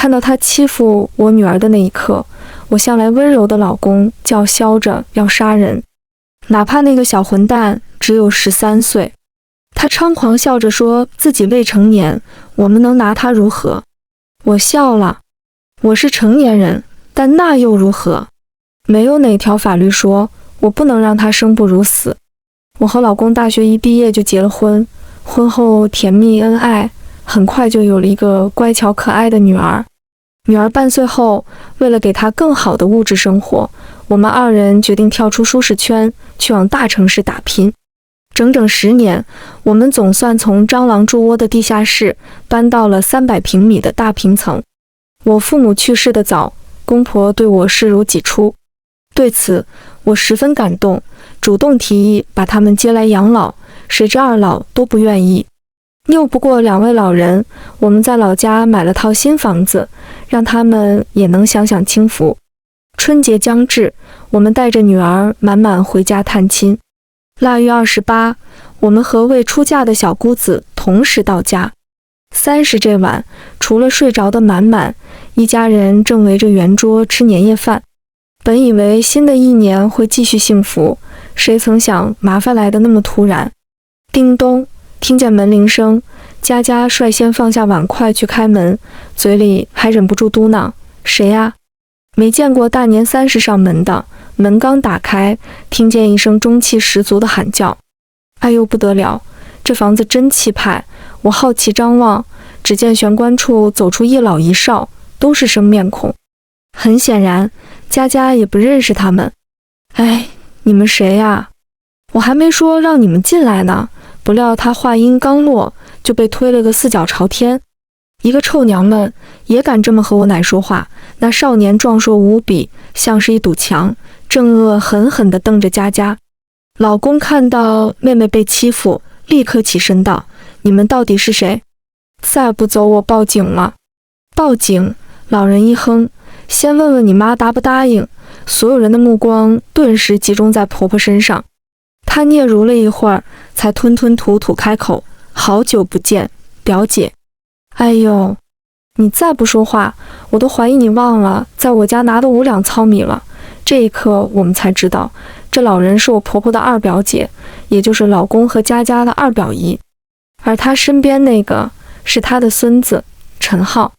看到他欺负我女儿的那一刻，我向来温柔的老公叫嚣着要杀人，哪怕那个小混蛋只有13岁。他猖狂笑着说自己未成年，我们能拿他如何？我笑了，我是成年人，但那又如何？没有哪条法律说我不能让他生不如死。我和老公大学一毕业就结了婚，婚后甜蜜恩爱，很快就有了一个乖巧可爱的女儿。女儿半岁后，为了给她更好的物质生活，我们2人决定跳出舒适圈，去往大城市打拼。整整10年，我们总算从蟑螂筑窝的地下室搬到了300平米的大平层。我父母去世的早，公婆对我视如己出，对此我十分感动，主动提议把他们接来养老，谁知2老都不愿意。拗不过2位老人，我们在老家买了套新房子，让他们也能享享清福。春节将至，我们带着女儿满满回家探亲。腊月28，我们和未出嫁的小姑子同时到家。30这晚，除了睡着的满满，一家人正围着圆桌吃年夜饭。本以为新的一年会继续幸福，谁曾想麻烦来得那么突然。叮咚，听见门铃声，佳佳率先放下碗筷去开门，嘴里还忍不住嘟囔：谁呀？没见过大年30上门的。门刚打开，听见一声中气十足的喊叫。哎呦不得了，这房子真气派！我好奇张望，只见玄关处走出一老一少，都是生面孔。很显然，佳佳也不认识他们。哎，你们谁呀？我还没说让你们进来呢，不料他话音刚落，就被推了个四脚朝天。一个臭娘们也敢这么和我奶说话？那少年壮硕无比，像是一堵墙，正恶狠狠地瞪着佳佳。老公看到妹妹被欺负，立刻起身道：你们到底是谁？再不走我报警了。报警？老人一哼，先问问你妈答不答应。所有人的目光顿时集中在婆婆身上。她嗫嚅了一会儿，才吞吞吐吐开口：好久不见，表姐。哎呦，你再不说话，我都怀疑你忘了在我家拿的5两糙米了。这一刻我们才知道，这老人是我婆婆的2表姐，也就是老公和佳佳的2表姨，而她身边那个是她的孙子陈浩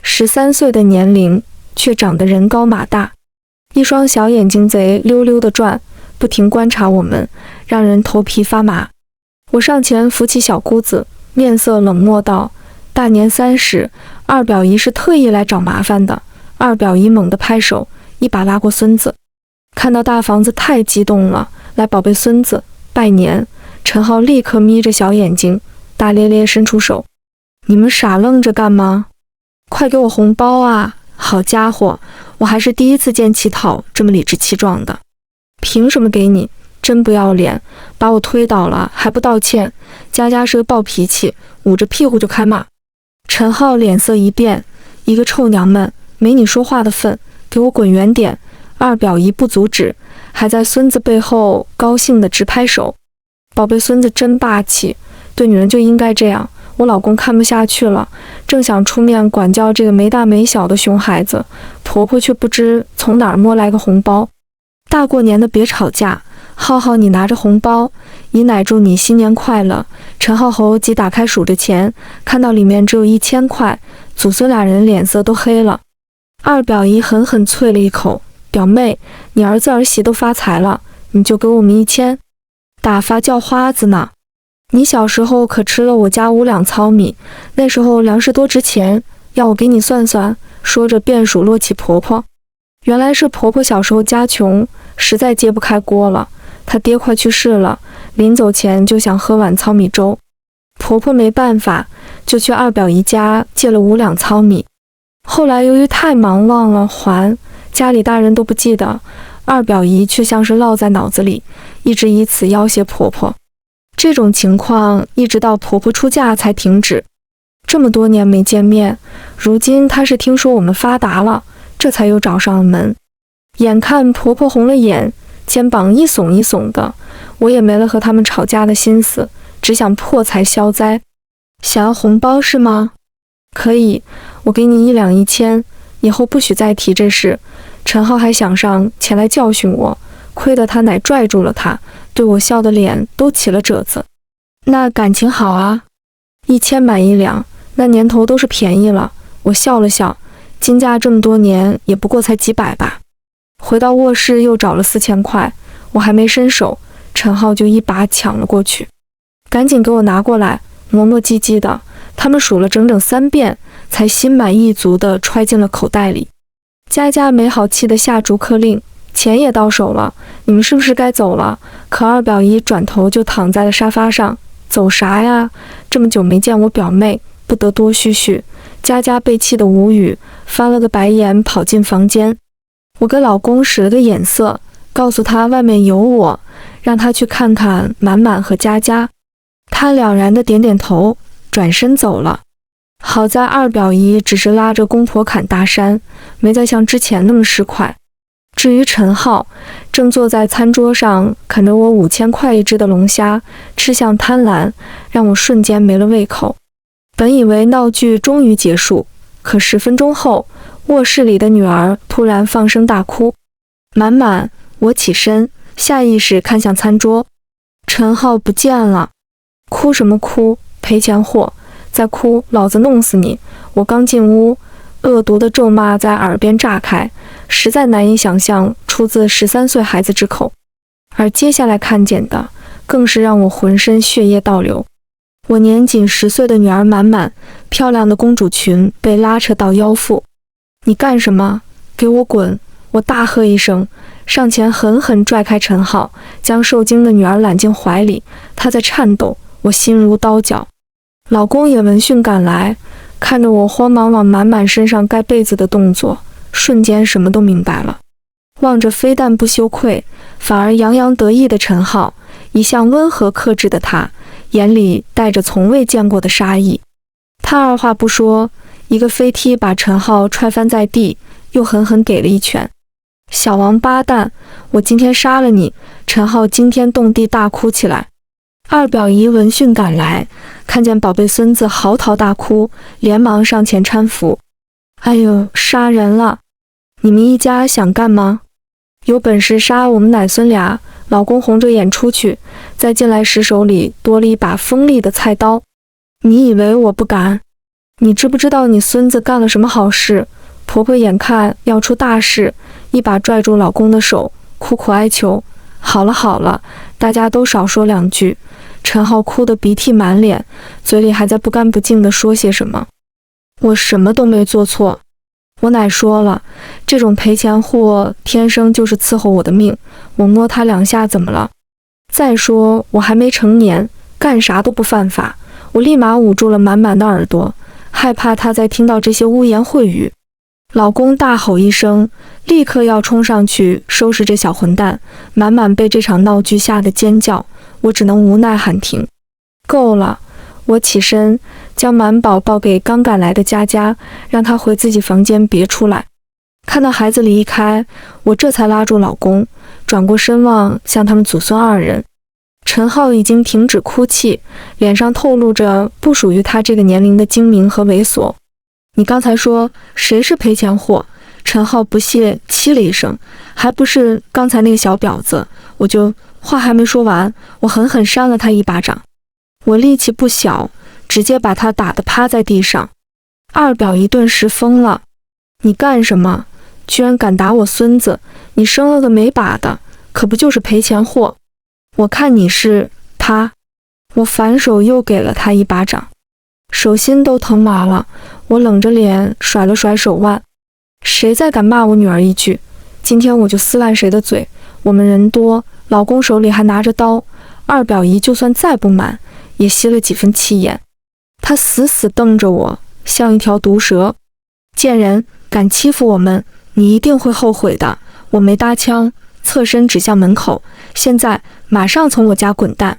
，13岁的年龄却长得人高马大，一双小眼睛贼溜溜地转，不停观察我们，让人头皮发麻。我上前扶起小姑子，面色冷漠道：大年30，2表姨是特意来找麻烦的。2表姨猛地拍手，一把拉过孙子。看到大房子太激动了，来宝贝孙子拜年。陈浩立刻眯着小眼睛，大咧咧伸出手：你们傻愣着干嘛？快给我红包啊！好家伙，我还是第一次见乞讨这么理直气壮的。凭什么给你？真不要脸，把我推倒了还不道歉。佳佳是个暴脾气，捂着屁股就开骂。陈浩脸色一变：一个臭娘们，没你说话的份，给我滚远点！2表姨不阻止，还在孙子背后高兴地直拍手。宝贝孙子真霸气，对女人就应该这样。我老公看不下去了，正想出面管教这个没大没小的熊孩子，婆婆却不知从哪儿摸来个红包。大过年的别吵架，浩浩你拿着红包，姨奶祝你新年快乐。陈浩猴急打开数着钱，看到里面只有1000块，祖孙2人脸色都黑了。2表姨狠狠啐了一口：表妹，你儿子儿媳都发财了，你就给我们1000，打发叫花子呢。你小时候可吃了我家5两糙米，那时候粮食多值钱，要我给你算算。说着便数落起婆婆。原来是婆婆小时候家穷，实在揭不开锅了，她爹快去世了，临走前就想喝碗糙米粥。婆婆没办法，就去2表姨家借了5两糙米。后来由于太忙忘了还，家里大人都不记得，2表姨却像是烙在脑子里，一直以此要挟婆婆。这种情况一直到婆婆出嫁才停止。这么多年没见面，如今她是听说我们发达了，这才又找上了门。眼看婆婆红了眼，肩膀一耸一耸的，我也没了和他们吵架的心思，只想破财消灾。想要红包是吗？可以，我给你1两1千，以后不许再提这事。陈浩还想上前来教训我，亏得他奶拽住了他，对我笑的脸都起了褶子。那感情好啊，1千买1两，那年头都是便宜了。我笑了笑，金价这么多年也不过才几百吧。回到卧室又找了4000块，我还没伸手，陈浩就一把抢了过去，赶紧给我拿过来，磨磨唧唧的。他们数了整整3遍，才心满意足地揣进了口袋里。佳佳没好气地下逐客令，钱也到手了，你们是不是该走了？可二表姨转头就躺在了沙发上，走啥呀？这么久没见我表妹，不得多叙叙。佳佳被气得无语，翻了个白眼跑进房间。我给老公使了个眼色，告诉他外面有我，让他去看看满满和佳佳。他了然地点点头，转身走了。好在二表姨只是拉着公婆砍大山，没再像之前那么市侩。至于陈浩，正坐在餐桌上啃着我5000块一只的龙虾，吃相贪婪，让我瞬间没了胃口。本以为闹剧终于结束，可10分钟后，卧室里的女儿突然放声大哭。满满，我起身，下意识看向餐桌，陈浩不见了。哭什么哭？赔钱货！再哭，老子弄死你！我刚进屋，恶毒的咒骂在耳边炸开，实在难以想象出自13岁孩子之口。而接下来看见的，更是让我浑身血液倒流。我年仅10岁的女儿满满，漂亮的公主裙被拉扯到腰腹。你干什么？给我滚！我大喝一声，上前狠狠拽开陈浩，将受惊的女儿揽进怀里。她在颤抖，我心如刀绞。老公也闻讯赶来，看着我慌忙往满满身上盖被子的动作，瞬间什么都明白了。望着非但不羞愧，反而洋洋得意的陈浩，一向温和克制的他，眼里带着从未见过的杀意。他二话不说，一个飞踢把陈浩踹翻在地，又狠狠给了一拳。小王八蛋，我今天杀了你！陈浩惊天动地大哭起来。二表姨闻讯赶来，看见宝贝孙子嚎啕大哭，连忙上前搀扶。哎呦，杀人了！你们一家想干嘛？有本事杀我们奶孙俩！老公红着眼出去，在进来时手里多了一把锋利的菜刀。你以为我不敢？你知不知道你孙子干了什么好事？婆婆眼看要出大事，一把拽住老公的手，苦苦哀求。好了好了，大家都少说2句。陈浩哭得鼻涕满脸，嘴里还在不干不净地说些什么。我什么都没做错。我奶说了，这种赔钱货天生就是伺候我的命，我摸他2下怎么了？再说我还没成年，干啥都不犯法。我立马捂住了满满的耳朵，害怕他再听到这些污言秽语。老公大吼一声，立刻要冲上去收拾这小混蛋。满满被这场闹剧吓得尖叫，我只能无奈喊停。够了！我起身将满宝抱给刚赶来的佳佳，让她回自己房间别出来。看到孩子离开，我这才拉住老公，转过身望向他们祖孙2人。陈浩已经停止哭泣，脸上透露着不属于他这个年龄的精明和猥琐。你刚才说谁是赔钱货？陈浩不屑气了一声，还不是刚才那个小婊子！话还没说完，我狠狠扇了他一巴掌。我力气不小，直接把他打得趴在地上。二表姨顿时疯了，你干什么？居然敢打我孙子！你生了个没把的，可不就是赔钱货？我看你是他！我反手又给了他一巴掌，手心都疼麻了。我冷着脸甩了甩手腕，谁再敢骂我女儿一句，今天我就撕烂谁的嘴。我们人多，老公手里还拿着刀，二表姨就算再不满，也吸了几分气焰。她死死瞪着我，像一条毒蛇。贱人，敢欺负我们，你一定会后悔的。我没搭腔，侧身指向门口，现在马上从我家滚蛋，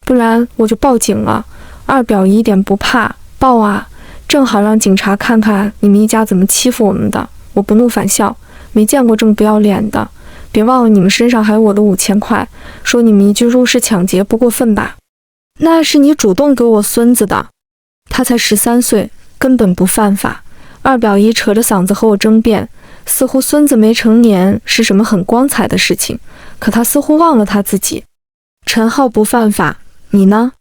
不然我就报警了。二表姨一点不怕，报啊！正好让警察看看你们一家怎么欺负我们的。我不怒反笑，没见过这么不要脸的。别忘了你们身上还有我的5000块，说你们一句入室抢劫不过分吧？那是你主动给我孙子的，他才13岁，根本不犯法。二表姨扯着嗓子和我争辩，似乎孙子没成年是什么很光彩的事情，可他似乎忘了他自己。陈浩不犯法，你呢？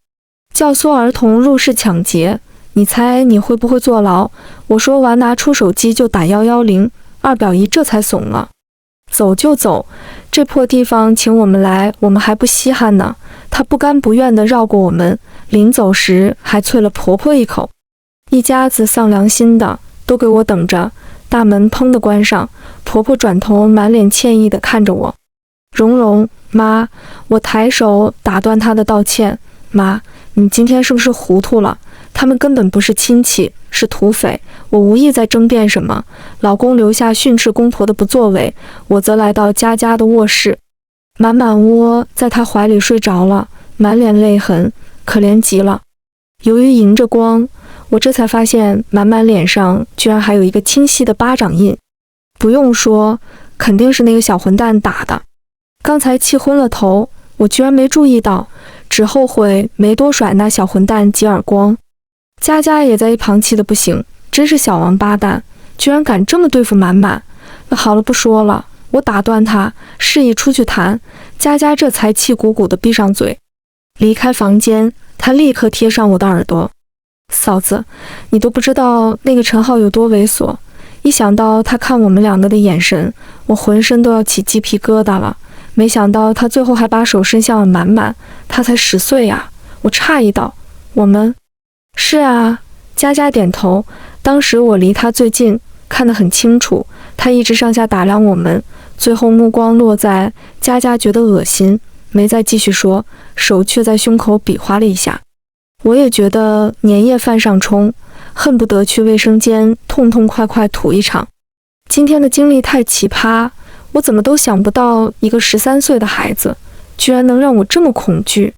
教唆儿童入室抢劫，你猜你会不会坐牢？我说完拿出手机就打110，二表姨这才怂了。走就走，这破地方请我们来，我们还不稀罕呢。她不甘不愿地绕过我们，临走时还啐了婆婆一口。一家子丧良心的都给我等着。大门砰地关上，婆婆转头满脸歉意地看着我。蓉蓉，妈，我抬手打断她的道歉。妈，你今天是不是糊涂了？他们根本不是亲戚，是土匪。我无意在争辩什么。老公留下训斥公婆的不作为，我则来到佳佳的卧室，满满窝在她怀里睡着了，满脸泪痕，可怜极了。由于迎着光，我这才发现满满脸上居然还有一个清晰的巴掌印。不用说，肯定是那个小混蛋打的。刚才气昏了头，我居然没注意到，只后悔没多甩那小混蛋几耳光。佳佳也在一旁气得不行，真是小王八蛋，居然敢这么对付满满。好了，不说了，我打断他，示意出去谈。佳佳这才气鼓鼓地闭上嘴。离开房间，他立刻贴上我的耳朵，嫂子，你都不知道那个陈浩有多猥琐。一想到他看我们两个的眼神，我浑身都要起鸡皮疙瘩了。没想到他最后还把手伸向了满满，他才10岁呀！我诧异道：“我们？”“是啊。”佳佳点头。当时我离他最近，看得很清楚，他一直上下打量我们，最后目光落在佳佳，觉得恶心，没再继续说，手却在胸口比划了一下。我也觉得粘液犯上冲，恨不得去卫生间痛痛快快吐一场。今天的经历太奇葩，我怎么都想不到一个13岁的孩子居然能让我这么恐惧。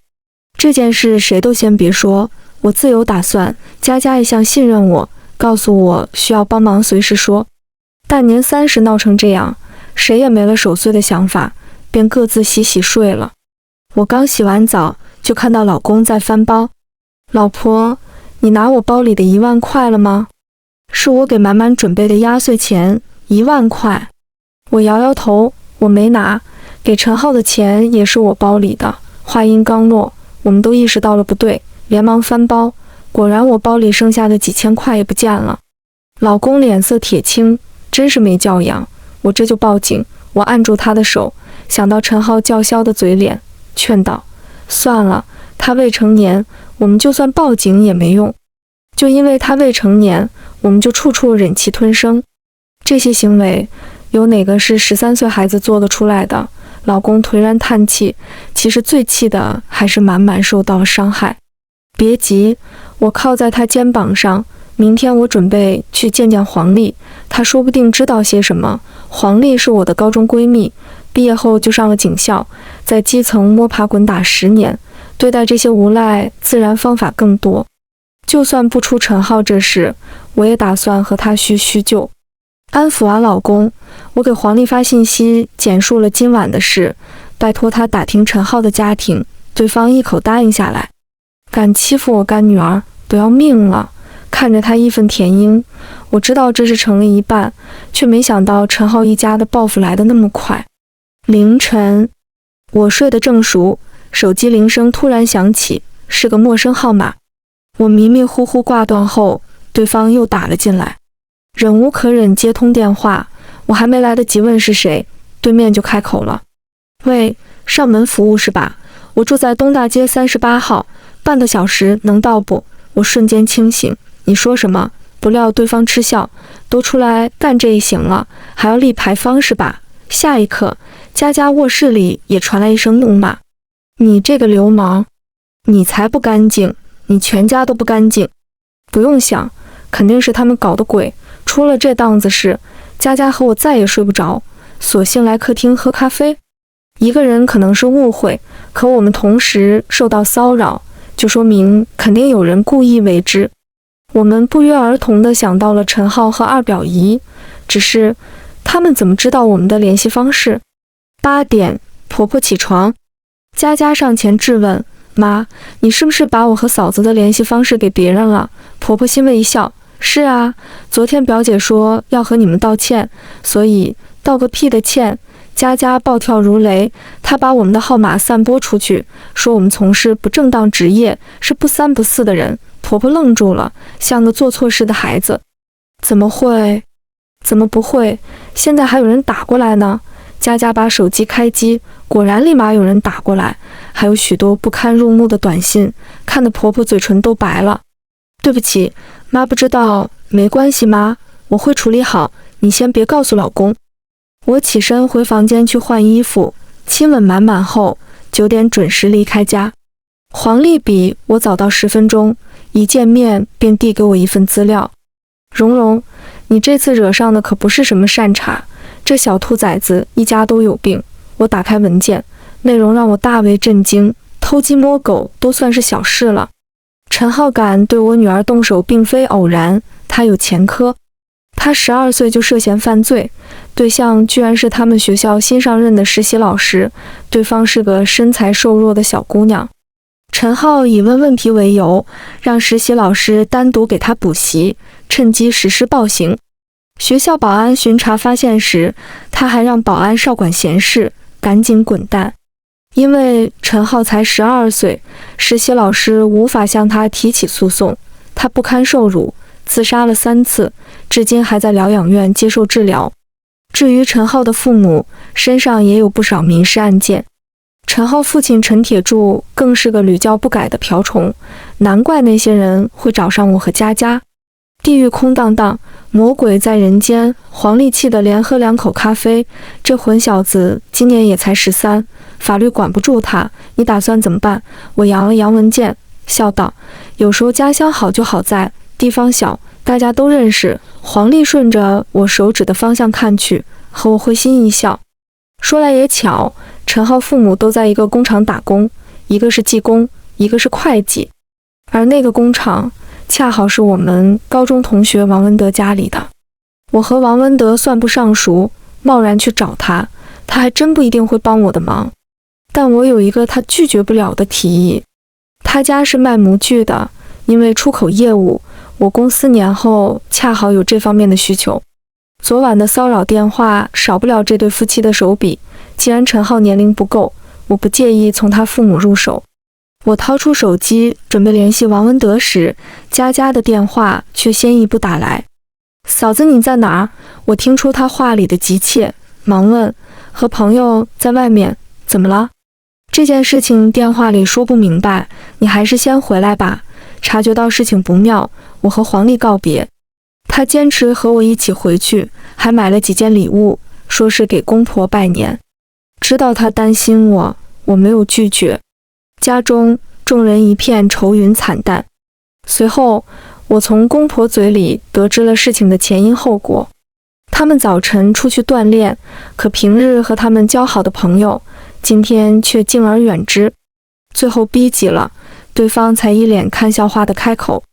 这件事谁都先别说，我自有打算。佳佳一向信任我，告诉我需要帮忙随时说。大年30闹成这样，谁也没了守岁的想法，便各自洗洗睡了。我刚洗完澡，就看到老公在翻包。老婆，你拿我包里的1万块了吗？是我给满满准备的压岁钱，1万块。我摇摇头，我没拿，给陈浩的钱也是我包里的。话音刚落，我们都意识到了不对，连忙翻包，果然我包里剩下的几千块也不见了。老公脸色铁青，真是没教养。我这就报警。我按住他的手，想到陈浩叫嚣的嘴脸，劝道：算了，他未成年，我们就算报警也没用。就因为他未成年，我们就处处忍气吞声。这些行为有哪个是13岁孩子做得出来的？老公颓然叹气，其实最气的还是满满受到了伤害。别急，我靠在他肩膀上，明天我准备去见见黄丽，她说不定知道些什么。黄丽是我的高中闺蜜，毕业后就上了警校，在基层摸爬滚打10年，对待这些无赖自然方法更多。就算不出陈浩这事，我也打算和他叙旧。安抚完老公，我给黄丽发信息简述了今晚的事，拜托他打听陈浩的家庭，对方一口答应下来。敢欺负我干女儿，都要命了。看着他义愤填膺，我知道这事成了一半，却没想到陈浩一家的报复来得那么快。凌晨，我睡得正熟，手机铃声突然响起，是个陌生号码。我迷迷糊糊挂断后，对方又打了进来。忍无可忍，接通电话，我还没来得及问是谁，对面就开口了：喂，上门服务是吧？我住在东大街38号，半个小时能到不？我瞬间清醒，你说什么？不料对方嗤笑：都出来干这一行了，还要立牌坊是吧？下一刻，佳佳卧室里也传来一声怒骂：你这个流氓，你才不干净，你全家都不干净。不用想，肯定是他们搞的鬼。出了这档子事，佳佳和我再也睡不着，索性来客厅喝咖啡。一个人可能是误会，可我们同时受到骚扰，就说明肯定有人故意为之。我们不约而同地想到了陈浩和二表姨，只是他们怎么知道我们的联系方式？8点，婆婆起床。佳佳上前质问：妈，你是不是把我和嫂子的联系方式给别人了？婆婆欣慰一笑：是啊，昨天表姐说要和你们道歉，所以道个屁的歉。佳佳暴跳如雷，她把我们的号码散播出去，说我们从事不正当职业，是不三不四的人。婆婆愣住了，像个做错事的孩子。怎么会？怎么不会？现在还有人打过来呢。佳佳把手机开机，果然立马有人打过来，还有许多不堪入目的短信，看得婆婆嘴唇都白了。对不起，妈不知道，没关系妈，我会处理好，你先别告诉老公。我起身回房间去换衣服，亲吻满满后，9点准时离开家。黄丽比我早到10分钟，一见面便递给我一份资料。蓉蓉，你这次惹上的可不是什么善茬，这小兔崽子一家都有病。我打开文件，内容让我大为震惊，偷鸡摸狗都算是小事了。陈浩敢对我女儿动手并非偶然，他有前科。他12岁就涉嫌犯罪，对象居然是他们学校新上任的实习老师，对方是个身材瘦弱的小姑娘。陈浩以问问题为由，让实习老师单独给他补习，趁机实施暴行。学校保安巡查发现时，他还让保安少管闲事，赶紧滚蛋。因为陈浩才12岁，实习老师无法向他提起诉讼，他不堪受辱，自杀了3次，至今还在疗养院接受治疗。至于陈浩的父母，身上也有不少民事案件。陈浩父亲陈铁柱更是个屡教不改的瓢虫，难怪那些人会找上我和佳佳。地狱空荡荡，魔鬼在人间，黄丽气得连喝2口咖啡。这混小子今年也才13，法律管不住他，你打算怎么办？我扬了扬文件，笑道：有时候家乡好就好在地方小，大家都认识。黄丽顺着我手指的方向看去，和我会心一笑。说来也巧，陈浩父母都在一个工厂打工，一个是技工，一个是会计，而那个工厂恰好是我们高中同学王文德家里的。我和王文德算不上熟，贸然去找他，他还真不一定会帮我的忙。但我有一个他拒绝不了的提议。他家是卖模具的，因为出口业务，我公司年后恰好有这方面的需求。昨晚的骚扰电话少不了这对夫妻的手笔，既然陈浩年龄不够，我不介意从他父母入手。我掏出手机准备联系王文德时，佳佳的电话却先一步打来。嫂子你在哪儿？我听出他话里的急切，忙问：和朋友在外面，怎么了？这件事情电话里说不明白，你还是先回来吧。察觉到事情不妙，我和黄丽告别。他坚持和我一起回去，还买了几件礼物，说是给公婆拜年。知道他担心我，我没有拒绝。家中众人一片愁云惨淡。随后我从公婆嘴里得知了事情的前因后果。他们早晨出去锻炼，可平日和他们交好的朋友，今天却敬而远之。最后逼急了，对方才一脸看笑话的开口：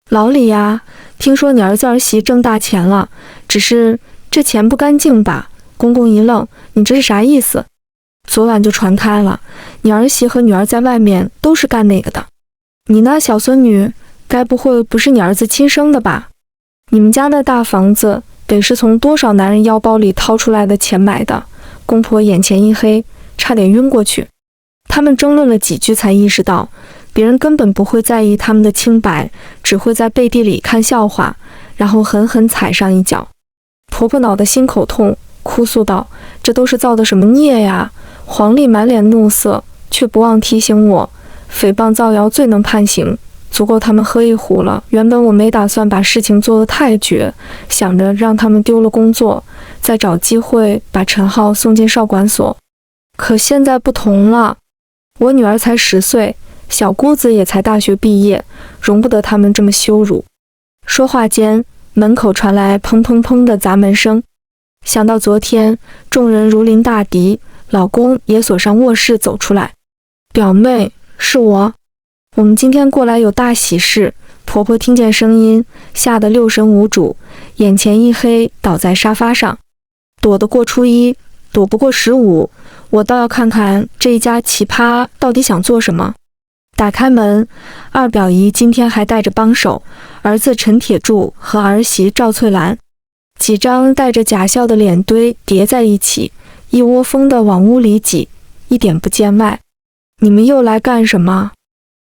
老李呀，听说你儿子儿媳挣大钱了，只是这钱不干净吧？公公一愣：你这是啥意思？昨晚就传开了，你儿媳和女儿在外面都是干那个的。你那小孙女该不会不是你儿子亲生的吧？你们家那大房子得是从多少男人腰包里掏出来的钱买的？公婆眼前一黑，差点晕过去。他们争论了几句才意识到，别人根本不会在意他们的清白，只会在背地里看笑话，然后狠狠踩上一脚。婆婆恼得心口痛，哭诉道：这都是造的什么孽呀！黄丽满脸怒色，却不忘提醒我，诽谤造谣最能判刑，足够他们喝一壶了。原本我没打算把事情做得太绝，想着让他们丢了工作，再找机会把陈浩送进少管所。可现在不同了，我女儿才10岁，小姑子也才大学毕业，容不得他们这么羞辱。说话间，门口传来砰砰砰的砸门声。想到昨天，众人如临大敌，老公也锁上卧室走出来。表妹，是我们今天过来有大喜事。婆婆听见声音，吓得六神无主，眼前一黑，倒在沙发上。躲得过初一，躲不过15，我倒要看看这一家奇葩到底想做什么。打开门，二表姨今天还带着帮手，儿子陈铁柱和儿媳赵翠兰，几张带着假笑的脸堆叠在一起，一窝蜂地往屋里挤，一点不见外。你们又来干什么？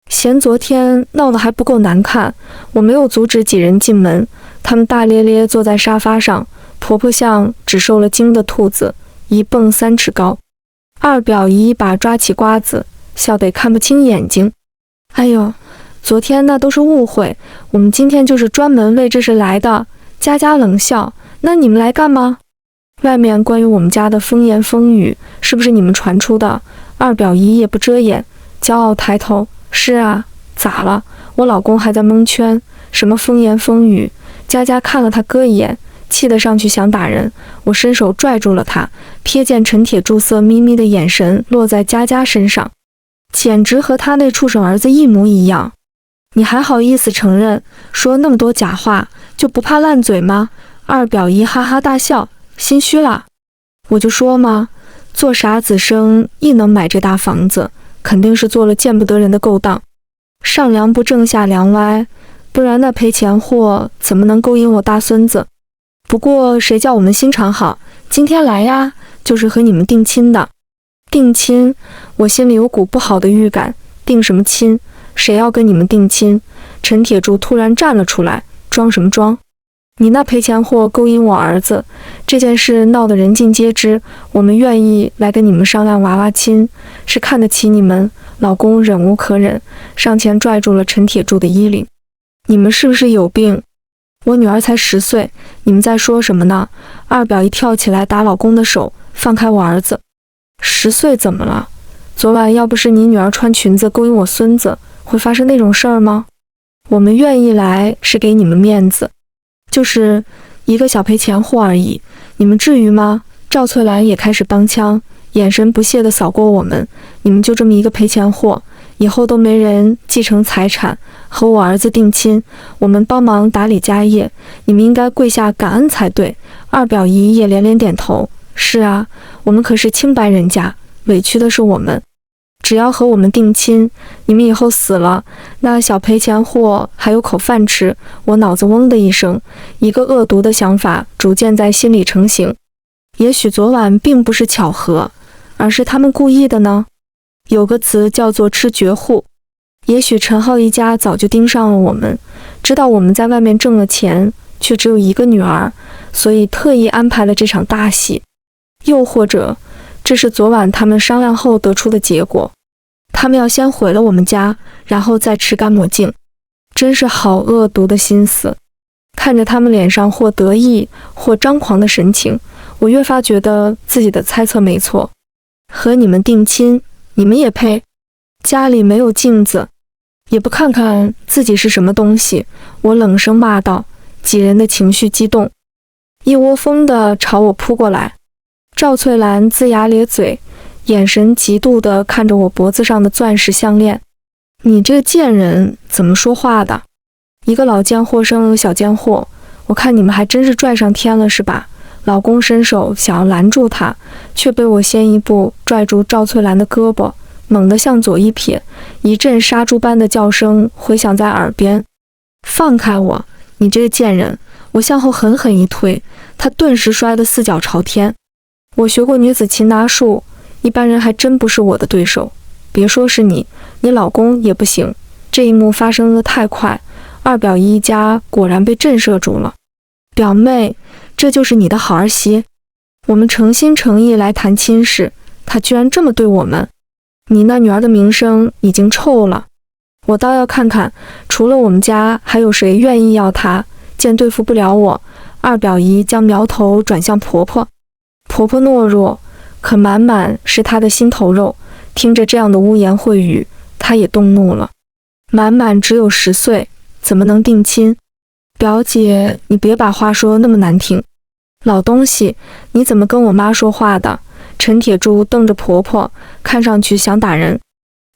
嫌昨天闹得还不够难看，我没有阻止几人进门，他们大咧咧坐在沙发上，婆婆像只受了惊的兔子，一蹦3尺高。二表姨一把抓起瓜子，笑得看不清眼睛。哎呦，昨天那都是误会，我们今天就是专门为这事来的。佳佳冷笑，那你们来干嘛？外面关于我们家的风言风语，是不是你们传出的？二表姨也不遮掩，骄傲抬头，是啊，咋了？我老公还在蒙圈，什么风言风语？佳佳看了他哥一眼，气得上去想打人，我伸手拽住了他，瞥见陈铁柱色眯眯的眼神落在佳佳身上，简直和他那畜生儿子一模一样。你还好意思承认，说那么多假话，就不怕烂嘴吗？二表姨哈哈大笑，心虚了。我就说嘛，做傻子生意能买这大房子，肯定是做了见不得人的勾当，上梁不正下梁歪，不然那赔钱货怎么能勾引我大孙子？不过谁叫我们心肠好，今天来呀，就是和你们定亲的。定亲？我心里有股不好的预感，定什么亲？谁要跟你们定亲？陈铁柱突然站了出来，装什么装？你那赔钱货勾引我儿子，这件事闹得人尽皆知，我们愿意来跟你们商量娃娃亲，是看得起你们。老公忍无可忍，上前拽住了陈铁柱的衣领。你们是不是有病？我女儿才10岁，你们在说什么呢？二表姨跳起来打老公的手，放开我儿子。10岁怎么了？昨晚要不是你女儿穿裙子勾引我孙子，会发生那种事儿吗？我们愿意来是给你们面子，就是一个小赔钱货而已，你们至于吗？赵翠兰也开始帮腔，眼神不屑地扫过我们，你们就这么一个赔钱货，以后都没人继承财产，和我儿子定亲，我们帮忙打理家业，你们应该跪下感恩才对。二表姨也连连点头，是啊，我们可是清白人家，委屈的是我们。只要和我们定亲，你们以后死了，那小赔钱货还有口饭吃。我脑子嗡的一声，一个恶毒的想法逐渐在心里成型。也许昨晚并不是巧合，而是他们故意的呢。有个词叫做吃绝户。也许陈浩一家早就盯上了我们，知道我们在外面挣了钱，却只有一个女儿，所以特意安排了这场大戏。又或者，这是昨晚他们商量后得出的结果。他们要先毁了我们家，然后再吃干抹净，真是好恶毒的心思。看着他们脸上或得意或张狂的神情，我越发觉得自己的猜测没错。和你们定亲，你们也配？家里没有镜子，也不看看自己是什么东西，我冷声骂道。几人的情绪激动，一窝蜂地朝我扑过来。赵翠兰龇牙咧嘴，眼神嫉妒地看着我脖子上的钻石项链。你这个贱人怎么说话的？一个老贱货生了个小贱货，我看你们还真是拽上天了是吧？老公伸手想要拦住他，却被我先一步拽住赵翠兰的胳膊，猛地向左一撇，一阵杀猪般的叫声回响在耳边。放开我，你这个贱人！我向后狠狠一推，他顿时摔得4脚朝天。我学过女子擒拿术，一般人还真不是我的对手，别说是你，你老公也不行。这一幕发生得太快，二表姨一家果然被震慑住了。表妹，这就是你的好儿媳？我们诚心诚意来谈亲事，她居然这么对我们，你那女儿的名声已经臭了。我倒要看看，除了我们家还有谁愿意要她。见对付不了我，二表姨将苗头转向婆婆。婆婆懦弱，可满满是她的心头肉。听着这样的污言秽语，她也动怒了。满满只有10岁，怎么能定亲？表姐，你别把话说那么难听。老东西，你怎么跟我妈说话的？陈铁柱瞪着婆婆，看上去想打人。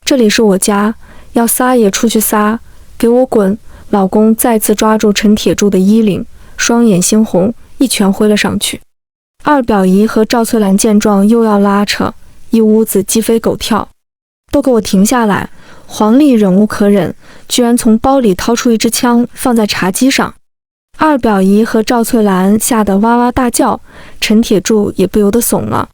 这里是我家，要撒也出去撒，给我滚！老公再次抓住陈铁柱的衣领，双眼猩红，一拳挥了上去。二表姨和赵翠兰见状又要拉扯，一屋子鸡飞狗跳。都给我停下来！黄丽忍无可忍，居然从包里掏出一支枪放在茶几上。二表姨和赵翠兰吓得哇哇大叫，陈铁柱也不由得怂了。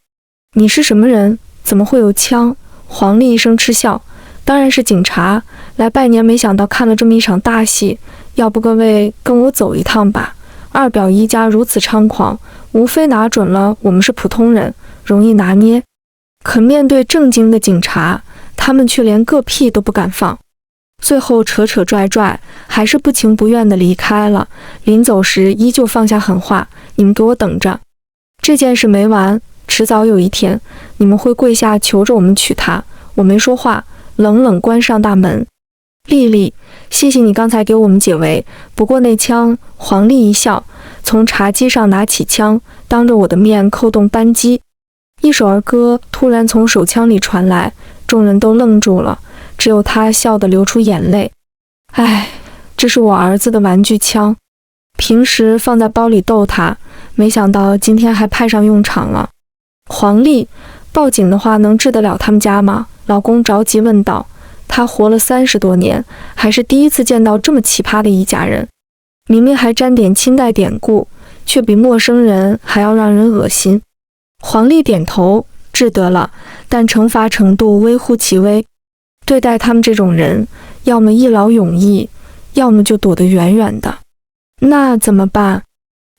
你是什么人？怎么会有枪？黄丽一声嗤笑，当然是警察，来拜年，没想到看了这么一场大戏，要不各位跟我走一趟吧。二表姨家如此猖狂，无非拿准了我们是普通人，容易拿捏。可面对正经的警察，他们却连个屁都不敢放。最后扯扯拽拽，还是不情不愿地离开了。临走时依旧放下狠话：你们给我等着，这件事没完，迟早有一天你们会跪下求着我们娶她。我没说话，冷冷关上大门。丽丽，谢谢你刚才给我们解围，不过那枪……黄丽一笑，从茶几上拿起枪，当着我的面扣动扳机。一首儿歌突然从手枪里传来，众人都愣住了，只有他笑得流出眼泪。唉，这是我儿子的玩具枪，平时放在包里逗他，没想到今天还派上用场了。黄丽，报警的话能治得了他们家吗？老公着急问道。他活了30多年，还是第一次见到这么奇葩的一家人，明明还沾点清代典故，却比陌生人还要让人恶心。黄丽点头，治得了，但惩罚程度微乎其微。对待他们这种人，要么一劳永逸，要么就躲得远远的。那怎么办？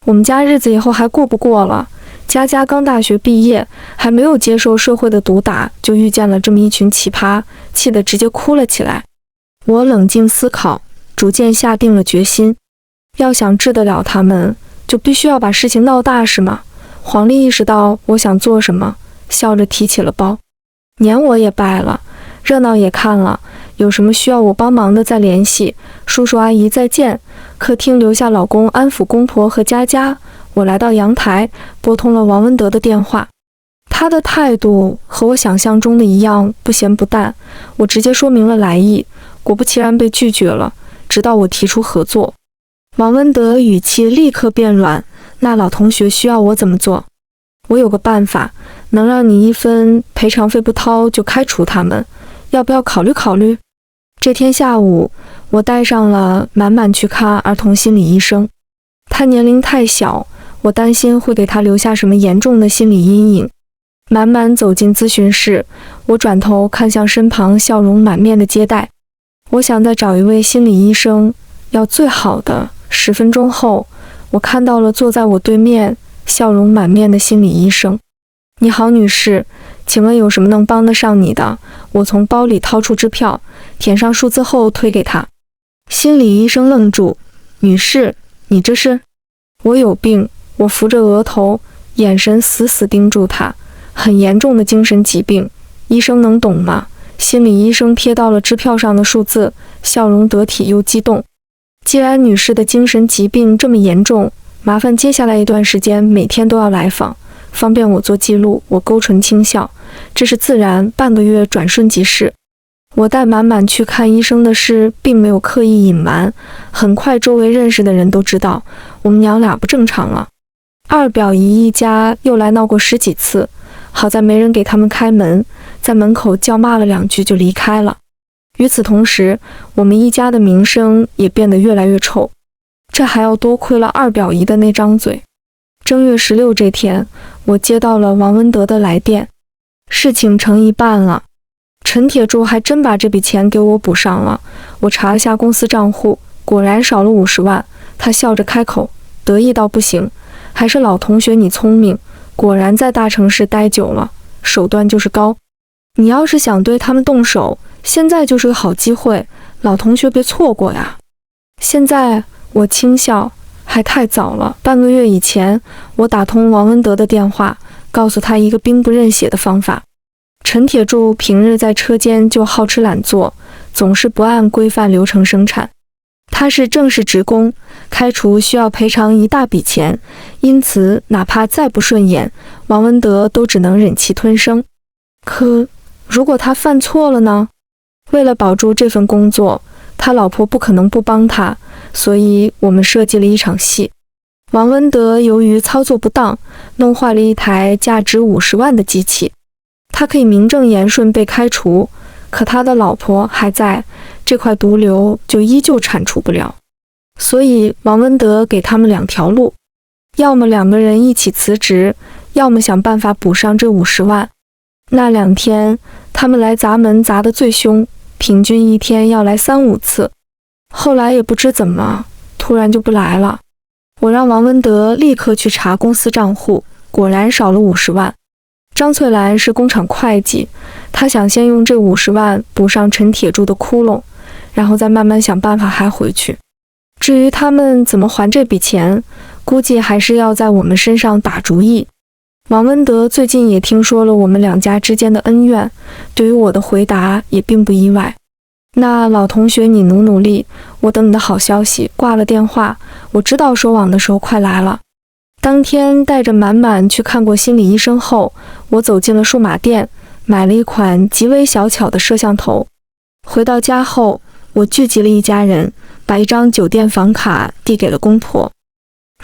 我们家日子以后还过不过了？佳佳刚大学毕业，还没有接受社会的毒打，就遇见了这么一群奇葩，气得直接哭了起来。我冷静思考，逐渐下定了决心，要想治得了他们，就必须要把事情闹大，是吗？黄丽意识到我想做什么，笑着提起了包。年我也拜了，热闹也看了，有什么需要我帮忙的再联系。叔叔阿姨再见。客厅留下老公安抚公婆和佳佳。我来到阳台，拨通了王文德的电话。他的态度和我想象中的一样，不咸不淡。我直接说明了来意，果不其然被拒绝了，直到我提出合作。王文德语气立刻变软，那老同学需要我怎么做？我有个办法，能让你1分赔偿费不掏就开除他们，要不要考虑考虑？这天下午，我带上了满满去看儿童心理医生。他年龄太小，我担心会给他留下什么严重的心理阴影。满满走进咨询室，我转头看向身旁笑容满面的接待。我想再找一位心理医生，要最好的。10分钟后，我看到了坐在我对面笑容满面的心理医生。你好，女士，请问有什么能帮得上你的？我从包里掏出支票，填上数字后推给他。心理医生愣住，女士，你这是？我有病。我扶着额头，眼神死死盯住他。很严重的精神疾病，医生能懂吗？心理医生瞥到了支票上的数字，笑容得体又激动。既然女士的精神疾病这么严重，麻烦接下来一段时间每天都要来访，方便我做记录。我勾唇轻笑，这是自然，半个月转瞬即逝。我带满满去看医生的事并没有刻意隐瞒，很快周围认识的人都知道我们娘俩不正常了。二表姨一家又来闹过10几次，好在没人给他们开门，在门口叫骂了2句就离开了。与此同时，我们一家的名声也变得越来越臭，这还要多亏了二表姨的那张嘴。正月16这天，我接到了王文德的来电，事情成一半了。陈铁柱还真把这笔钱给我补上了。我查了下公司账户，果然少了50万。他笑着开口，得意到不行，还是老同学你聪明，果然在大城市待久了，手段就是高。你要是想对他们动手，现在就是个好机会，老同学别错过呀。现在我轻笑，还太早了。半个月以前，我打通王文德的电话，告诉他一个兵不认血的方法。陈铁柱平日在车间就好吃懒做，总是不按规范流程生产。他是正式职工，开除需要赔偿一大笔钱，因此哪怕再不顺眼，王文德都只能忍气吞声。可如果他犯错了呢？为了保住这份工作，他老婆不可能不帮他，所以我们设计了一场戏。王文德由于操作不当，弄坏了一台价值50万的机器。他可以名正言顺被开除，可他的老婆还在，这块毒瘤就依旧铲除不了。所以王文德给他们2条路，要么2个人一起辞职，要么想办法补上这50万。那2天，他们来砸门砸得最凶，平均1天要来3、5次。后来也不知怎么，突然就不来了。我让王文德立刻去查公司账户，果然少了50万。张翠兰是工厂会计，她想先用这50万补上陈铁柱的窟窿，然后再慢慢想办法还回去。至于他们怎么还这笔钱，估计还是要在我们身上打主意。王文德最近也听说了我们2家之间的恩怨，对于我的回答也并不意外。那老同学，你努力，我等你的好消息。挂了电话，我知道收网的时候快来了。当天带着满满去看过心理医生后，我走进了数码店，买了一款极为小巧的摄像头。回到家后，我聚集了一家人，把一张酒店房卡递给了公婆。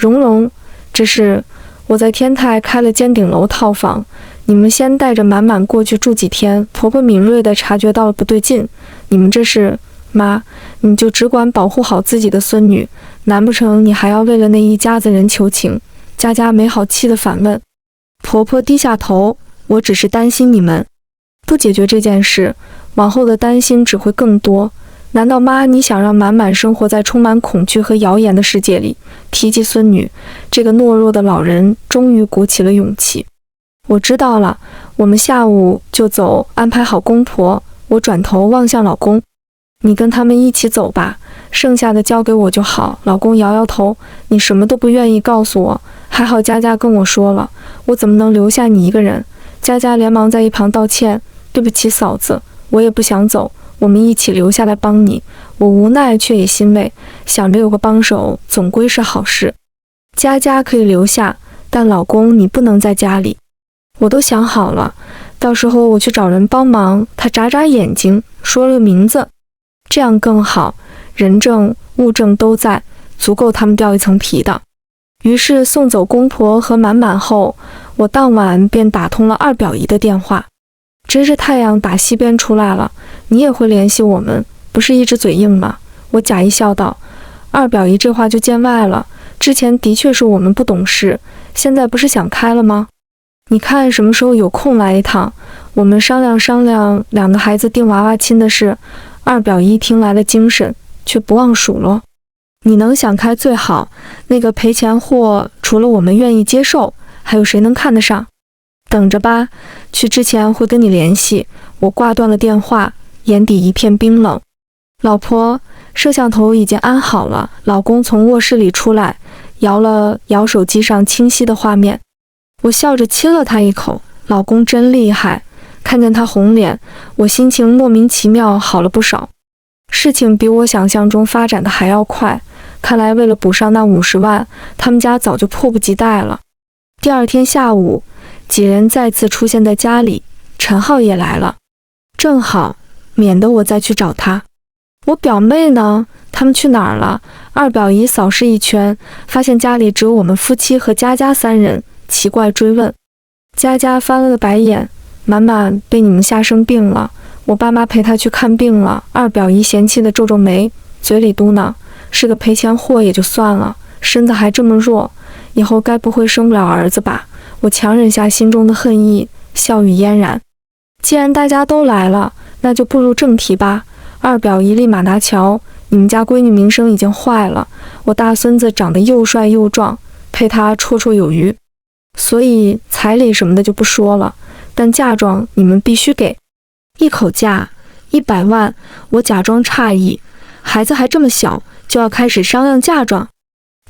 蓉蓉，这是我在天泰开了尖顶楼套房，你们先带着满满过去住几天。婆婆敏锐地察觉到了不对劲，你们这是？妈，你就只管保护好自己的孙女，难不成你还要为了那一家子人求情？佳佳没好气地反问。婆婆低下头，我只是担心你们，不解决这件事，往后的担心只会更多。难道妈你想让满满生活在充满恐惧和谣言的世界里？提及孙女，这个懦弱的老人终于鼓起了勇气。我知道了，我们下午就走，安排好公婆。我转头望向老公，你跟他们一起走吧，剩下的交给我就好。老公摇摇头，你什么都不愿意告诉我。还好佳佳跟我说了，我怎么能留下你一个人？佳佳连忙在一旁道歉，对不起嫂子，我也不想走，我们一起留下来帮你。我无奈却也欣慰，想着有个帮手总归是好事。佳佳可以留下，但老公你不能在家里。我都想好了，到时候我去找人帮忙。他眨眨眼睛，说了个名字，这样更好，人证物证都在，足够他们掉一层皮的。于是送走公婆和满满后，我当晚便打通了二表姨的电话。真是太阳打西边出来了，你也会联系我们，不是一直嘴硬吗？我假意笑道。二表姨这话就见外了，之前的确是我们不懂事，现在不是想开了吗？你看什么时候有空来一趟，我们商量商量2个孩子定娃娃亲的事。二表姨听来了精神，却不忘数落。你能想开最好，那个赔钱货除了我们愿意接受，还有谁能看得上？等着吧，去之前会跟你联系。我挂断了电话，眼底一片冰冷。老婆，摄像头已经安好了。老公从卧室里出来，摇了摇手机上清晰的画面。我笑着亲了他一口，老公真厉害。看见他红脸，我心情莫名其妙好了不少。事情比我想象中发展的还要快，看来为了补上那50万，他们家早就迫不及待了。第2天下午，几人再次出现在家里，陈浩也来了，正好，免得我再去找他。我表妹呢？他们去哪儿了？二表姨扫视一圈，发现家里只有我们夫妻和佳佳3人，奇怪追问。佳佳翻了个白眼，满满被你们吓生病了，我爸妈陪她去看病了。二表姨嫌弃地皱皱眉，嘴里嘟囔，是个赔钱货也就算了，身子还这么弱，以后该不会生不了儿子吧？我强忍下心中的恨意，笑语嫣然。既然大家都来了，那就步入正题吧。二表姨立马拿瞧，你们家闺女名声已经坏了，我大孙子长得又帅又壮，配她绰绰有余，所以彩礼什么的就不说了，但嫁妆你们必须给。一口价100万，我假装诧异，孩子还这么小，就要开始商量嫁妆？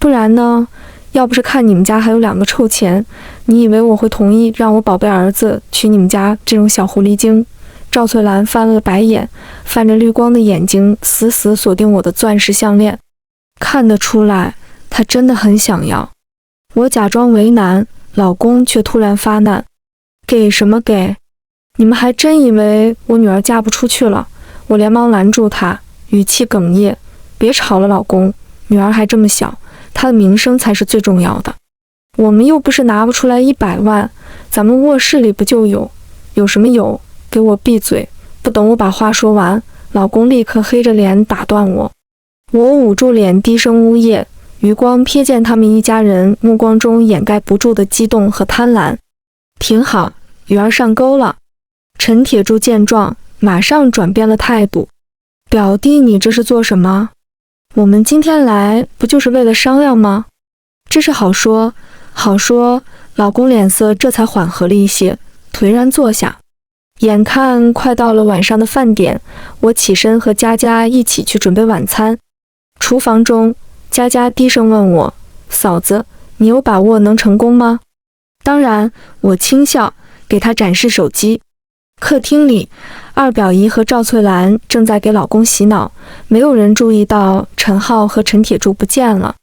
不然呢？要不是看你们家还有2个臭钱，你以为我会同意让我宝贝儿子娶你们家这种小狐狸精？赵翠兰翻了个白眼，泛着绿光的眼睛死死锁定我的钻石项链，看得出来她真的很想要。我假装为难，老公却突然发难，给什么给？你们还真以为我女儿嫁不出去了？我连忙拦住她，语气哽咽，别吵了老公，女儿还这么小，她的名声才是最重要的。我们又不是拿不出来100万，咱们卧室里不就有？有什么有？给我闭嘴！不等我把话说完，老公立刻黑着脸打断我。我捂住脸低声呜咽，余光瞥见他们一家人目光中掩盖不住的激动和贪婪。挺好，鱼儿上钩了。陈铁柱见状，马上转变了态度。表弟，你这是做什么？我们今天来不就是为了商量吗？这是好说，好说。老公脸色这才缓和了一些，颓然坐下。眼看快到了晚上的饭点，我起身和佳佳一起去准备晚餐。厨房中，佳佳低声问我：“嫂子，你有把握能成功吗？”当然，我轻笑，给她展示手机。客厅里，二表姨和赵翠兰正在给老公洗脑，没有人注意到陈浩和陈铁柱不见了。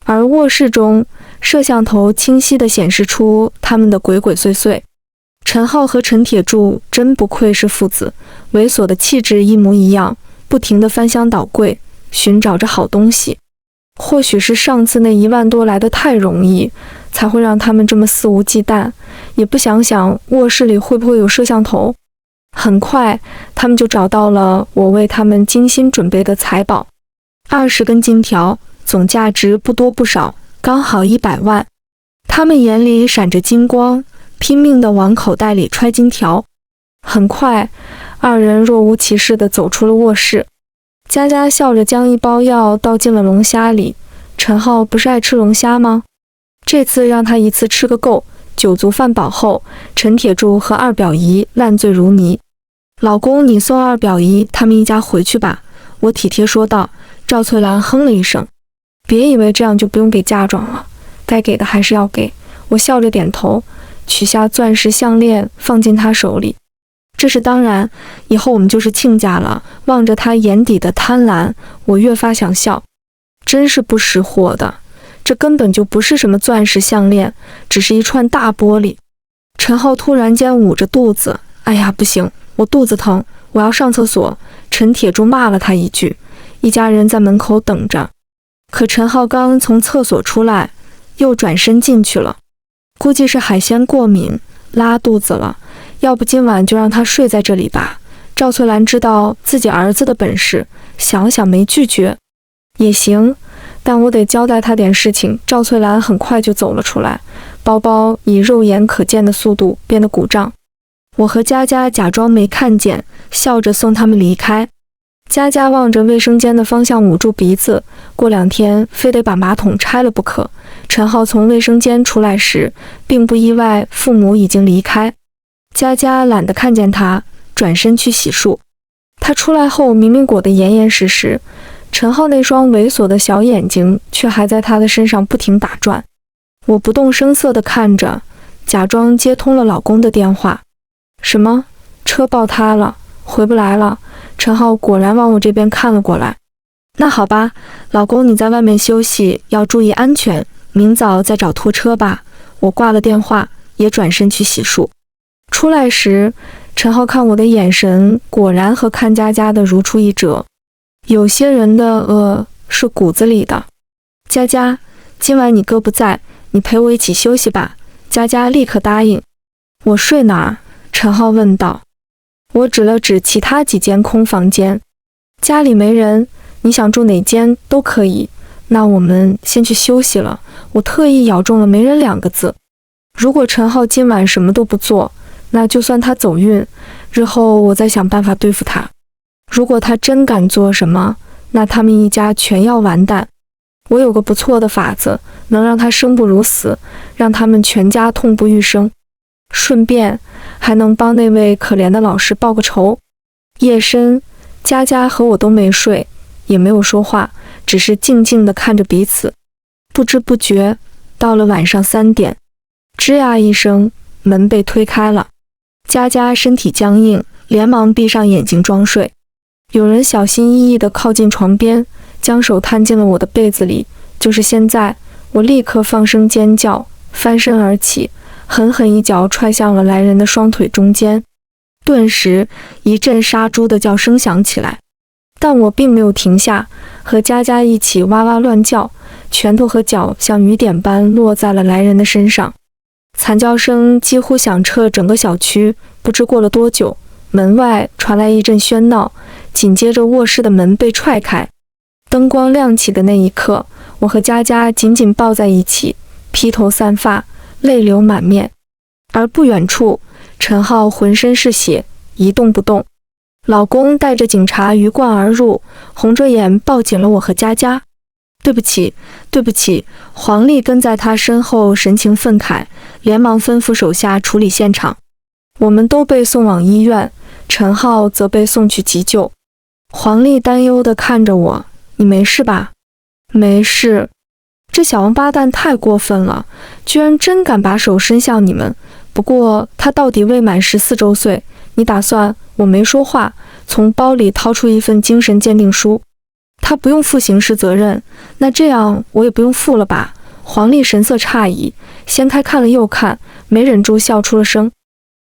而卧室中，摄像头清晰地显示出他们的鬼鬼祟祟。陈浩和陈铁柱真不愧是父子，猥琐的气质一模一样，不停地翻箱倒柜，寻找着好东西。或许是上次那1万多来的太容易，才会让他们这么肆无忌惮，也不想想卧室里会不会有摄像头。很快，他们就找到了我为他们精心准备的财宝，20根金条，总价值不多不少，刚好100万。他们眼里闪着金光，拼命地往口袋里揣金条。很快，二人若无其事地走出了卧室。佳佳笑着将一包药倒进了龙虾里。陈浩不是爱吃龙虾吗？这次让他一次吃个够。酒足饭饱后，陈铁柱和二表姨烂醉如泥。老公，你送二表姨他们一家回去吧，我体贴说道。赵翠兰哼了一声，别以为这样就不用给嫁妆了，该给的还是要给。我笑着点头，取下钻石项链放进她手里。这是当然，以后我们就是亲家了。望着他眼底的贪婪，我越发想笑。真是不识货的，这根本就不是什么钻石项链，只是一串大玻璃。陈浩突然间捂着肚子，哎呀，不行，我肚子疼，我要上厕所。陈铁柱骂了他一句，一家人在门口等着。可陈浩刚从厕所出来，又转身进去了，估计是海鲜过敏，拉肚子了。要不今晚就让他睡在这里吧。赵翠兰知道自己儿子的本事，想了想没拒绝。也行，但我得交代他点事情。赵翠兰很快就走了出来，包包以肉眼可见的速度变得鼓胀。我和佳佳假装没看见，笑着送他们离开。佳佳望着卫生间的方向捂住鼻子，过2天非得把马桶拆了不可。陈浩从卫生间出来时，并不意外父母已经离开。佳佳懒得看见他，转身去洗漱。他出来后明明裹得严严实实，陈浩那双猥琐的小眼睛却还在他的身上不停打转。我不动声色地看着，假装接通了老公的电话。什么？车爆胎了，回不来了。陈浩果然往我这边看了过来。那好吧，老公你在外面休息，要注意安全，明早再找拖车吧。我挂了电话，也转身去洗漱。出来时，陈浩看我的眼神果然和看佳佳的如出一辙。有些人的是骨子里的。佳佳，今晚你哥不在，你陪我一起休息吧。佳佳立刻答应。我睡哪儿？陈浩问道。我指了指其他几间空房间。家里没人，你想住哪间都可以。那我们先去休息了。我特意咬中了没人2个字。如果陈浩今晚什么都不做，那就算他走运，日后我再想办法对付他。如果他真敢做什么，那他们一家全要完蛋。我有个不错的法子，能让他生不如死，让他们全家痛不欲生，顺便还能帮那位可怜的老师报个仇。夜深，佳佳和我都没睡，也没有说话，只是静静地看着彼此。不知不觉到了晚上3点，吱呀一声，门被推开了。佳佳身体僵硬，连忙闭上眼睛装睡。有人小心翼翼地靠近床边，将手探进了我的被子里。就是现在，我立刻放声尖叫，翻身而起，狠狠一脚踹向了来人的双腿中间。顿时，一阵杀猪的叫声响起来，但我并没有停下，和佳佳一起哇哇乱叫，拳头和脚像雨点般落在了来人的身上。惨叫声几乎响彻整个小区。不知过了多久，门外传来一阵喧闹，紧接着卧室的门被踹开。灯光亮起的那一刻，我和佳佳紧紧抱在一起，披头散发，泪流满面。而不远处，陈浩浑身是血，一动不动。老公带着警察鱼贯而入，红着眼抱紧了我和佳佳。对不起，对不起。黄丽跟在他身后，神情愤慨，连忙吩咐手下处理现场。我们都被送往医院，陈浩则被送去急救。黄丽担忧地看着我，你没事吧？没事。这小王八蛋太过分了，居然真敢把手伸向你们。不过他到底未满14周岁，你打算……我没说话，从包里掏出一份精神鉴定书。他不用负刑事责任，那这样我也不用负了吧？黄丽神色诧异，掀开看了又看，没忍住笑出了声。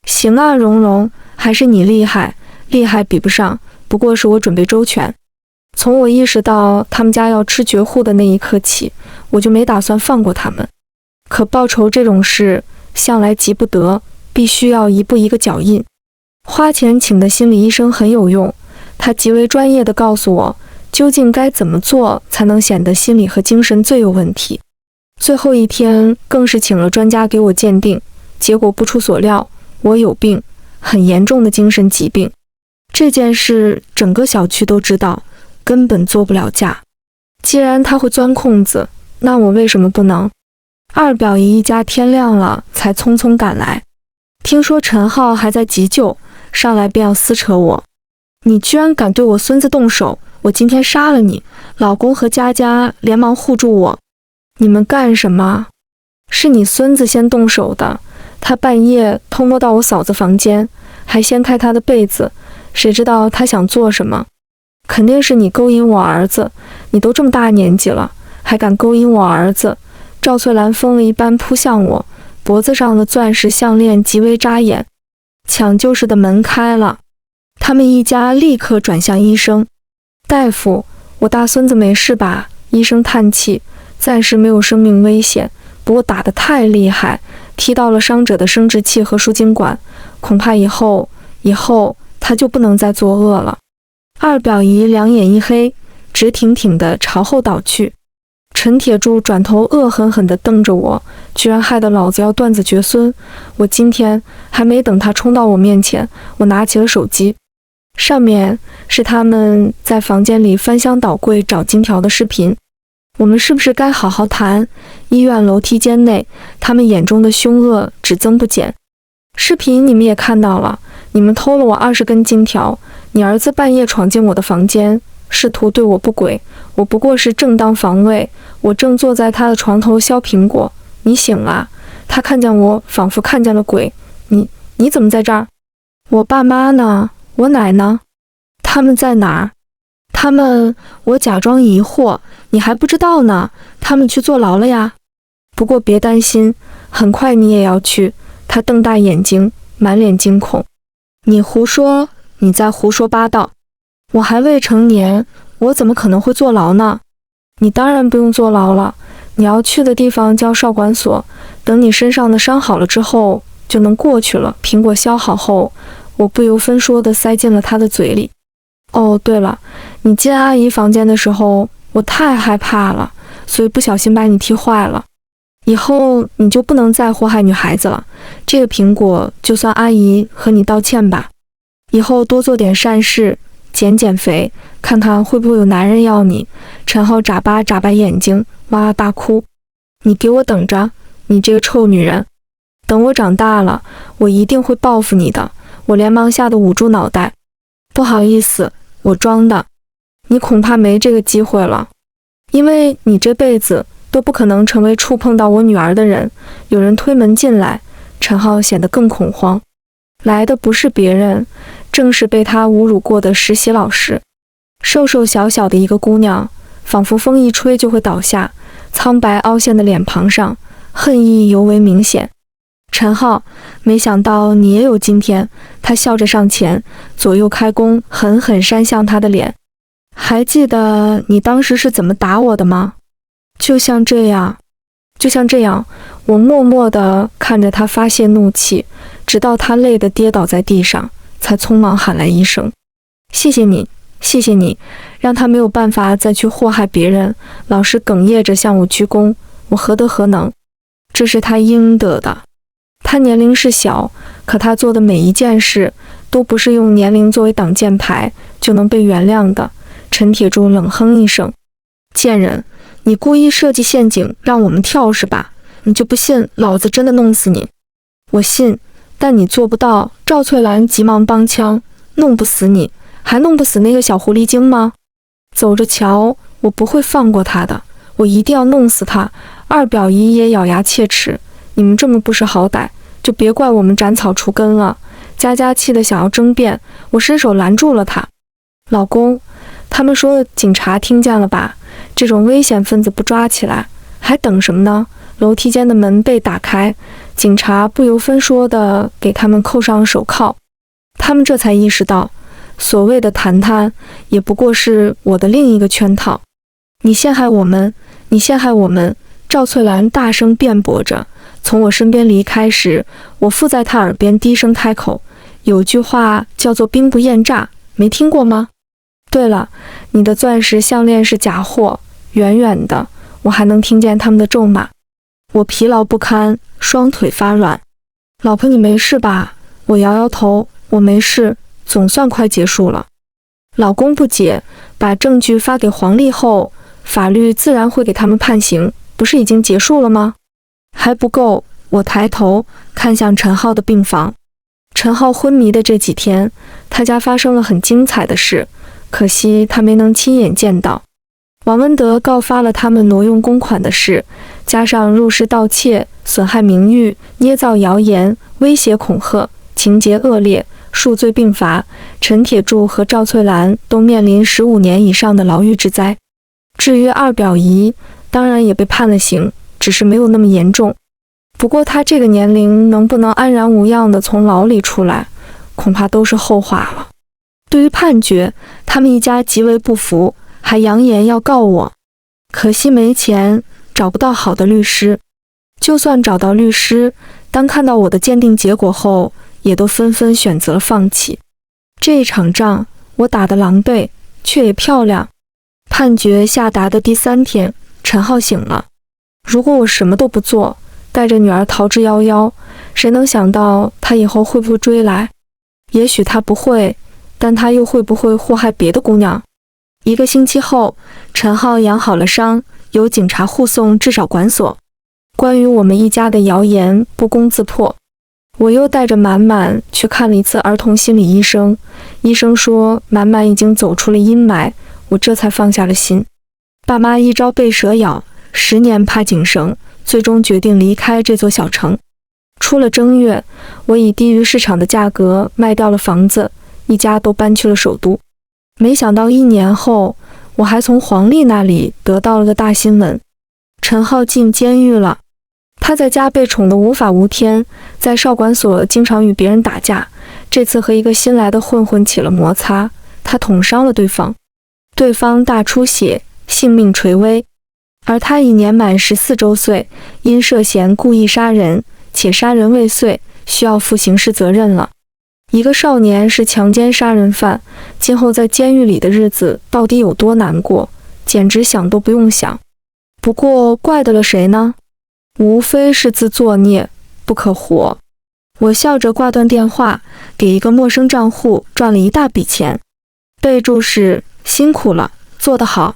行啊，蓉蓉，还是你厉害，厉害比不上，不过是我准备周全。从我意识到他们家要吃绝户的那一刻起，我就没打算放过他们。可报仇这种事向来急不得，必须要一步一个脚印。花钱请的心理医生很有用，他极为专业地告诉我究竟该怎么做才能显得心理和精神最有问题。最后一天更是请了专家给我鉴定，结果不出所料，我有病，很严重的精神疾病。这件事整个小区都知道，根本做不了假。既然他会钻空子，那我为什么不能？二表姨一家天亮了才匆匆赶来，听说陈浩还在急救，上来便要撕扯我。你居然敢对我孙子动手，我今天杀了你！老公和佳佳连忙护住我。你们干什么？是你孙子先动手的，他半夜偷摸到我嫂子房间，还掀开她的被子，谁知道他想做什么？肯定是你勾引我儿子，你都这么大年纪了，还敢勾引我儿子！赵翠兰疯了一般扑向我，脖子上的钻石项链极为扎眼。抢救室的门开了，他们一家立刻转向医生。大夫，我大孙子没事吧？医生叹气，暂时没有生命危险，不过打得太厉害，踢到了伤者的生殖器和输精管，恐怕以后他就不能再作恶了。二表姨两眼一黑，直挺挺地朝后倒去。陈铁柱转头恶狠狠地瞪着我，居然害得老子要断子绝孙。我今天还没等他冲到我面前，我拿起了手机，上面是他们在房间里翻箱倒柜找金条的视频。我们是不是该好好谈？医院楼梯间内，他们眼中的凶恶只增不减。视频你们也看到了，你们偷了我20根金条，你儿子半夜闯进我的房间，试图对我不轨，我不过是正当防卫，我正坐在他的床头削苹果，你醒了，他看见我仿佛看见了鬼，你怎么在这儿？我爸妈呢？我奶呢？他们在哪儿？他们……我假装疑惑，你还不知道呢，他们去坐牢了呀。不过别担心，很快你也要去。他瞪大眼睛，满脸惊恐。你胡说，你在胡说八道。我还未成年，我怎么可能会坐牢呢？你当然不用坐牢了，你要去的地方叫少管所，等你身上的伤好了之后就能过去了。苹果削好后，我不由分说地塞进了他的嘴里。哦，对了，你进阿姨房间的时候，我太害怕了，所以不小心把你踢坏了。以后你就不能再祸害女孩子了，这个苹果就算阿姨和你道歉吧。以后多做点善事，减肥，看看会不会有男人要你。陈浩眨巴眼睛，哇哇大哭。你给我等着，你这个臭女人！等我长大了，我一定会报复你的。我连忙吓得捂住脑袋。不好意思，我装的。你恐怕没这个机会了，因为你这辈子都不可能成为触碰到我女儿的人。有人推门进来，陈浩显得更恐慌。来的不是别人，正是被他侮辱过的实习老师。瘦瘦小小的一个姑娘，仿佛风一吹就会倒下，苍白凹陷的脸庞上恨意尤为明显。陈浩，没想到你也有今天。他笑着上前，左右开弓，狠狠扇向他的脸。还记得你当时是怎么打我的吗？就像这样。我默默地看着他发泄怒气，直到他累得跌倒在地上，才匆忙喊来一声：“谢谢你，谢谢你，让他没有办法再去祸害别人。”老师哽咽着向我鞠躬，我何德何能？这是他应得的。他年龄是小，可他做的每一件事都不是用年龄作为挡箭牌就能被原谅的。陈铁柱冷哼一声：“贱人，你故意设计陷阱让我们跳是吧？你就不信老子真的弄死你？”“我信，但你做不到。”赵翠兰急忙帮腔：“弄不死你，还弄不死那个小狐狸精吗？走着瞧，我不会放过他的，我一定要弄死他。”二表姨也咬牙切齿：“你们这么不识好歹，就别怪我们斩草除根了。”佳佳气得想要争辩，我伸手拦住了她：“老公，他们说警察听见了吧？这种危险分子不抓起来，还等什么呢？”楼梯间的门被打开，警察不由分说地给他们扣上了手铐。他们这才意识到，所谓的谈谈也不过是我的另一个圈套。“你陷害我们，你陷害我们！”赵翠兰大声辩驳着。从我身边离开时，我附在她耳边低声开口：“有句话叫做兵不厌诈，没听过吗？对了，你的钻石项链是假货。”远远的，我还能听见他们的咒骂。我疲劳不堪，双腿发软。“老婆，你没事吧？”我摇摇头：“我没事，总算快结束了。”老公不解：“把证据发给黄丽后，法律自然会给他们判刑，不是已经结束了吗？”“还不够。”我抬头看向陈浩的病房。陈浩昏迷的这几天，他家发生了很精彩的事，可惜他没能亲眼见到。王文德告发了他们挪用公款的事，加上入室盗窃、损害名誉、捏造谣言、威胁恐吓，情节恶劣，数罪并罚。陈铁柱和赵翠兰都面临15年以上的牢狱之灾。至于二表姨，当然也被判了刑，只是没有那么严重。不过她这个年龄能不能安然无恙地从牢里出来，恐怕都是后话了。对于判决，他们一家极为不服，还扬言要告我。可惜没钱，找不到好的律师。就算找到律师，当看到我的鉴定结果后，也都纷纷选择了放弃。这一场仗，我打得狼狈，却也漂亮。判决下达的第3天，陈浩醒了。如果我什么都不做，带着女儿逃之夭夭，谁能想到他以后会不会追来？也许他不会，但他又会不会祸害别的姑娘？1个星期后，陈浩养好了伤，由警察护送至少管所。关于我们一家的谣言不攻自破，我又带着满满去看了一次儿童心理医生。医生说满满已经走出了阴霾，我这才放下了心。爸妈一朝被蛇咬，10年怕井绳，最终决定离开这座小城。出了正月，我以低于市场的价格卖掉了房子，一家都搬去了首都。没想到1年后，我还从黄丽那里得到了个大新闻：陈浩进监狱了。他在家被宠得无法无天，在少管所经常与别人打架，这次和一个新来的混混起了摩擦，他捅伤了对方，对方大出血，性命垂危。而他已年满14周岁，因涉嫌故意杀人且杀人未遂，需要负刑事责任了。一个少年是强奸杀人犯，今后在监狱里的日子到底有多难过，简直想都不用想。不过怪得了谁呢？无非是自作孽不可活。我笑着挂断电话，给一个陌生账户转了一大笔钱，备注是辛苦了，做得好。